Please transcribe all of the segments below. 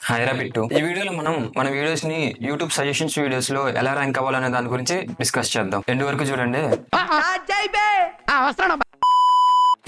హైరా bit. ఈ వీడియోలో మనం మన వీడియోస్ ని యూట్యూబ్ సజెషన్స్ వీడియోస్ లో ఎలా ర్యాంక్ అవ్వాలనే దాని గురించి డిస్కస్ చేద్దాం. ఎండ్ వరకు చూడండి.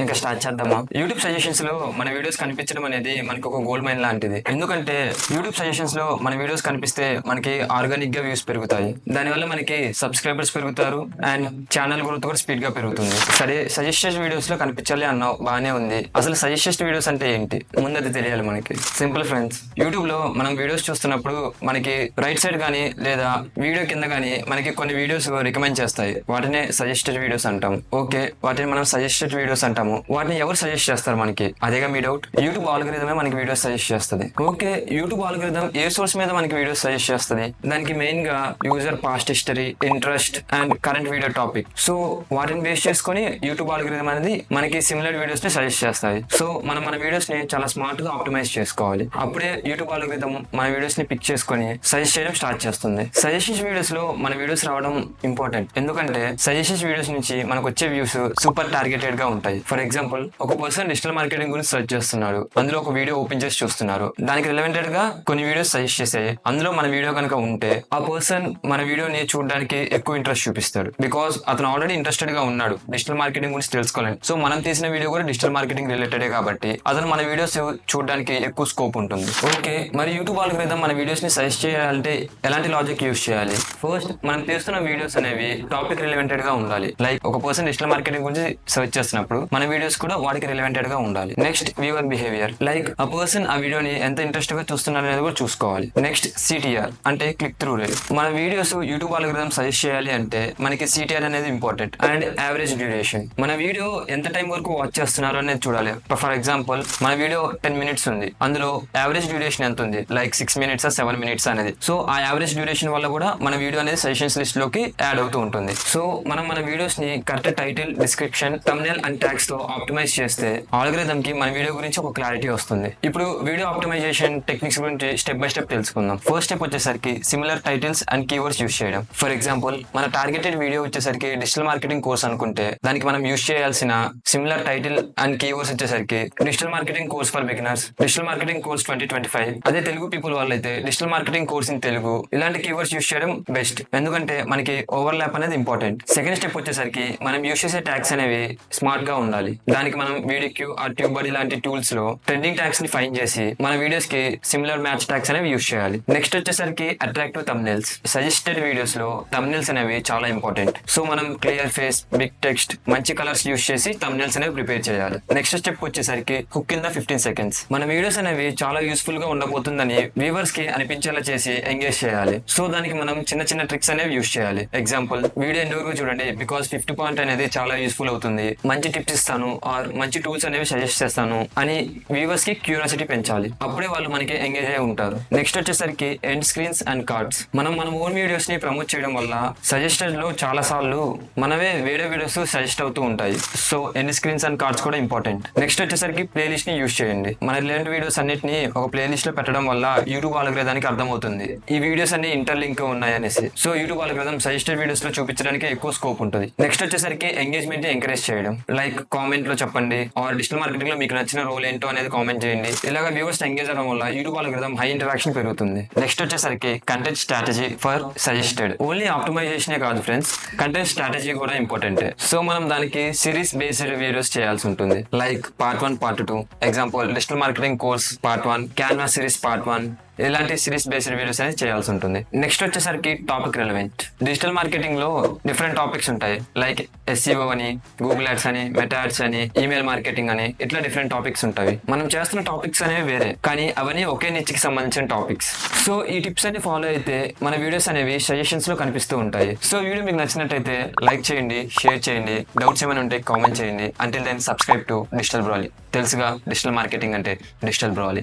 ఇంకా స్టార్ట్ చేద్దామా? యూట్యూబ్ సజెషన్స్ లో మన వీడియోస్ కనిపించడం అనేది మనకి ఒక గోల్డ్ మైన్ లాంటిది. ఎందుకంటే యూట్యూబ్ సజెషన్స్ లో మన వీడియోస్ కనిపిస్తే మనకి ఆర్గానిక్ గా వ్యూస్ పెరుగుతాయి. దానివల్ల మనకి సబ్స్క్రైబర్స్ పెరుగుతారు అండ్ ఛానల్ గ్రోత్ కూడా స్పీడ్ గా పెరుగుతుంది. సరే, సజెస్టెడ్ వీడియోస్ లో కనిపించాలి అన్నావు, బానే ఉంది. అసలు సజెస్టెడ్ వీడియోస్ అంటే ఏంటి ముందు అది తెలియాలి మనకి. సింపుల్ ఫ్రెండ్స్, యూట్యూబ్ లో మనం వీడియోస్ చూస్తున్నప్పుడు మనకి రైట్ సైడ్ గానీ లేదా వీడియో కింద గానీ మనకి కొన్ని వీడియోస్ రికమెండ్ చేస్తాయి. వాటినే సజెస్టెడ్ వీడియోస్ అంటాం. ఓకే, వాటిని మనం సజెస్టెడ్ వీడియోస్ అంటాము. వాటిని ఎవరు సజెస్ట్ చేస్తారు మనకి? అదేగా మీ డౌట్. యూట్యూబ్ ఆల్గరిథమే మనకి వీడియోస్ సజెస్ట్ చేస్తుంది. ఓకే, యూట్యూబ్ ఆల్గరిథం ఏ సోర్స్ మీద మనకి వీడియోస్ సజెస్ట్ చేస్తుంది? దానికి మెయిన్ గా user past history, interest and current video topic. So వాటిని బేస్ చేసుకుని యూట్యూబ్ ఆల్గరిథం అనేది మనకి సిమిలర్ వీడియోస్ ని సజెస్ట్ చేస్తాయి. సో మనం మన వీడియోస్ ని చాలా స్మార్ట్ గా ఆప్టిమైజ్ చేసుకోవాలి. అప్పుడే యూట్యూబ్ ఆల్గరిథం మన వీడియోస్ ని పిక్ చేసుకుని సజెస్ట్ చేయడం స్టార్ట్ చేస్తుంది. సజెషన్స్ వీడియోస్ లో మన వీడియోస్ రావడం ఇంపార్టెంట్. ఎందుకంటే సజెషన్స్ వీడియోస్ నుంచి మనకు వచ్చే వ్యూస్ సూపర్ టార్గెటెడ్ గా ఉంటాయి. ఫర్ ఎగ్జాంపుల్, ఒక పర్సన్ డిజిటల్ మార్కెటింగ్ గురించి సెర్చ్ చేస్తున్నారు. అందులో ఒక వీడియో ఓపెన్ చేసి చూస్తున్నారు. దానికి రిలవెంటెడ్ గా కొన్ని వీడియోస్ సజెస్ట్ చేసాయి. అందులో మన వీడియో కనుక ఉంటే ఆ పర్సన్ మన వీడియోని చూడడానికి ఎక్కువ ఇంట్రెస్ట్ చూపిస్తాడు. బికాస్ అతను ఆల్రెడీ ఇంట్రెస్టెడ్ గా ఉన్నాడు డిజిటల్ మార్కెటింగ్ గురించి తెలుసుకోవాలి. సో మనం తీసిన వీడియో కూడా డిజిటల్ మార్కెటింగ్ రిలేటెడ్ కాబట్టి అతను మన వీడియోస్ చూడడానికి ఎక్కువ స్కోప్ ఉంటుంది. ఓకే, మరి యూట్యూబ్ ఆల్గరిథం మన వీడియోస్ ని సజెస్ట్ చేయాలంటే ఎలాంటి లాజిక్ యూస్ చేయాలి? ఫస్ట్, మనం తీస్తున్న వీడియోస్ అనేవి టాపిక్ రిలవెంటెడ్ గా ఉండాలి. లైక్ ఒక పర్సన్ డిజిటల్ మార్కెటింగ్ గురించి సెర్చ్ చేస్తున్నప్పుడు మన వీడియోస్ కూడా వాడికి రిలవెంటెడ్ గా ఉండాలి. Next, viewer behaviour. లైక్ ఆ పర్సన్ ఆ వీడియోని ఎంత ఇంట్రెస్ట్ గా చూస్తున్నారు అనేది కూడా చూసుకోవాలి. నెక్స్ట్, సిటిఆర్ అంటే క్లిక్ త్రూ రేట్. మన వీడియోస్ యూట్యూబ్ ఆల్గరిథం సజెస్ట్ చేయాలి అంటే మనకి సిటిఆర్ అనేది ఇంపార్టెంట్. అండ్ యావరేజ్ డ్యూరేషన్, మన వీడియో ఎంత టైం వరకు వాచ్ చేస్తున్నారు అనేది చూడాలి. ఫర్ ఎగ్జాంపుల్, మన వీడియో 10 minutes ఉంది. అందులో యావరేజ్ డ్యూరేషన్ ఎంత ఉంది? లైక్ 6 minutes 7 minutes అనేది. సో ఆ యావరేజ్ డ్యూరేషన్ వల్ల కూడా మన వీడియో అనేది సజెషన్స్ లిస్ట్ లోకి యాడ్ అవుతూ ఉంటుంది. సో మనం మన వీడియోస్ ని correct title, description, thumbnail and tags తో ఆప్టిమైజ్ చేస్తే ఆల్గరిథం కి మన వీడియో గురించి ఒక క్లారిటీ వస్తుంది. ఇప్పుడు వీడియో ఆప్టిమైజేషన్ టెక్నిక్స్ గురించి స్టెప్ బై స్టెప్ తెలుసుకుందాం. ఫస్ట్ స్టెప్ వచ్చేసరికి similar titles and keywords use చేయడం. ఫర్ ఎగ్జాంపుల్, మన టార్గెటెడ్ వీడియో వచ్చేసరికి డిజిటల్ మార్కెటింగ్ కోర్స్ అనుకుంటే దానికి మనం యూస్ చేయాల్సిన సిమిలర్ టైటిల్ అండ్ కీవర్డ్స్ వచ్చేసరికి digital marketing course for beginners, digital marketing course 2025. అదే తెలుగు పీపుల్ వాళ్ళైతే digital marketing course in Telugu. ఇలాంటి కీవర్డ్స్ యూస్ చేయడం బెస్ట్. ఎందుకంటే మనకి ఓవర్లాప్ అనేది ఇంపార్టెంట్. సెకండ్ స్టెప్ వచ్చేసరికి మనం యూస్ చేసే ట్యాగ్స్ అనేవి స్మార్ట్ గా ఉండాలి. దానికి మనం వీడియో ఆర్ ట్యూబర్ లాంటి టూల్స్ లో ట్రెండింగ్ ట్యాగ్స్ ని ఫైండ్ చేసి మన వీడియోస్ కి సిమిలర్ మ్యాచ్ ట్యాగ్స్ అనేవి యూస్ చేయాలి. నెక్స్ట్ వచ్చేసరికి అట్రాక్టివ్ థంబ్నెయిల్స్. సజెస్టెడ్ వీడియోస్ లో థంబ్నెయిల్స్ అనేవి చాలా ఇంపార్టెంట్. సో మనం క్లియర్ ఫేస్, బిగ్ టెక్స్ట్, మంచి కలర్స్ యూస్ చేసి థంబ్నెయిల్స్ అనేవి ప్రిపేర్ చేయాలి. నెక్స్ట్ స్టెప్ వచ్చేసరికి హుక్ ఇన్ ద 15 seconds. మన వీడియోస్ అనేవి చాలా యూస్ఫుల్ గా ఉండబోతుందని వ్యూవర్స్ కి అనిపించేలా చేసి ఎంగేజ్ చేయాలి. సో దానికి మనం చిన్న చిన్న ట్రిక్స్ అనేవి యూస్ చేయాలి. ఎగ్జాంపుల్, వీడియో ఎండ్ వరకు చూడండి బికాస్ 50 point అనేది చాలా యూస్ఫుల్ అవుతుంది. మంచి టిప్స్ ఇస్తాను ఆర్ మంచి టూల్స్ అనేవి సజెస్ట్ చేస్తాను అని వ్యూవర్స్ కి క్యూరియాసిటీ పెంచాలి. అప్పుడే వాళ్ళు మనకి ఎంగేజ్ అయి ఉంటారు. నెక్స్ట్ వచ్చేసరికి ఎండ్ స్క్రీన్స్ అండ్ కార్డ్స్. మనం మన ఓన్ వీడియోస్ ని ప్రమోట్ చేయడం వల్ల సజెస్టెడ్ లో చాలా సార్లు మనవే వేరే వీడియోస్ సజెస్ట్ అవుతూ ఉంటాయి. So end screens and cards కూడా ఇంపార్టెంట్. నెక్స్ట్ వచ్చేసరికి ప్లేలిస్ట్ ని యూస్ చేయండి. మన రిలేటెడ్ వీడియోస్ అన్నిటిని ఒక ప్లేలిస్ట్ లో పెట్టడం వల్ల యూట్యూబ్ ఆల్గరిథానికి అర్థమవుతుంది ఈ వీడియోస్ అన్ని ఇంటర్లింక్ ఉన్నాయనేసి. So YouTube algorithm suggested videos లో చూపించడానికి ఎక్కువ స్కోప్ ఉంటుంది. నెక్స్ట్ వచ్చేసరికి ఎంగేజ్మెంట్ ని ఎంకరేజ్ చేయడం. లైక్ కామెంట్ లో చెప్పండి ఆర్ డిజిటల్ మార్కెటింగ్ లో మీకు నచ్చిన రోల్ ఏంటో అనేది కామెంట్ చేయండి. ఇలాగ వ్యూవర్స్ ఎంగేజ్ అవడం వల్ల యూట్యూబ్ ఆల్గరిథం హై ఇంటరాక్షన్ పెరుగుతుంది. నెక్స్ట్ వచ్చేసరికి content strategy for suggested. Only optimization కాదు ఫ్రెండ్స్, కంటెంట్ స్ట్రాటజీ కూడా ఇంపార్టెంట్. సో మనం దానికి సిరీస్ బేస్డ్ వీడియోస్ చేయాల్సి ఉంటుంది. Like part 1, part 2. Example, digital marketing course part 1, canvas series part 1. ఇలాంటి సిరీస్ బేస్డ్ వీడియోస్ అనేది చేయాల్సి ఉంటుంది. నెక్స్ట్ వచ్చేసరికి టాపిక్ రిలవెంట్. డిజిటల్ మార్కెటింగ్ లో డిఫరెంట్ టాపిక్స్ ఉంటాయి. లైక్ SEO అని, గూగుల్ యాడ్స్ అని, మెటా యాడ్స్ అని, ఈమెయిల్ మార్కెటింగ్ అని, ఇట్లా డిఫరెంట్ టాపిక్స్ ఉంటాయి. మనం చేస్తున్న టాపిక్స్ అనేవి వేరే, కానీ అవన్నీ ఒకే నిచ్ కి సంబంధించిన టాపిక్స్. సో ఈ టిప్స్ అన్ని ఫాలో అయితే మన వీడియోస్ అనేవి సజెషన్స్ లో కనిపిస్తూ ఉంటాయి. సో వీడియో మీకు నచ్చినట్టయితే లైక్ చేయండి, షేర్ చేయండి. డౌట్స్ ఏమైనా ఉంటే కామెంట్ చేయండి. Until then subscribe to digital Brolly. తెలుసుగా డిజిటల్ మార్కెటింగ్ అంటే డిజిటల్ బ్రోలీ.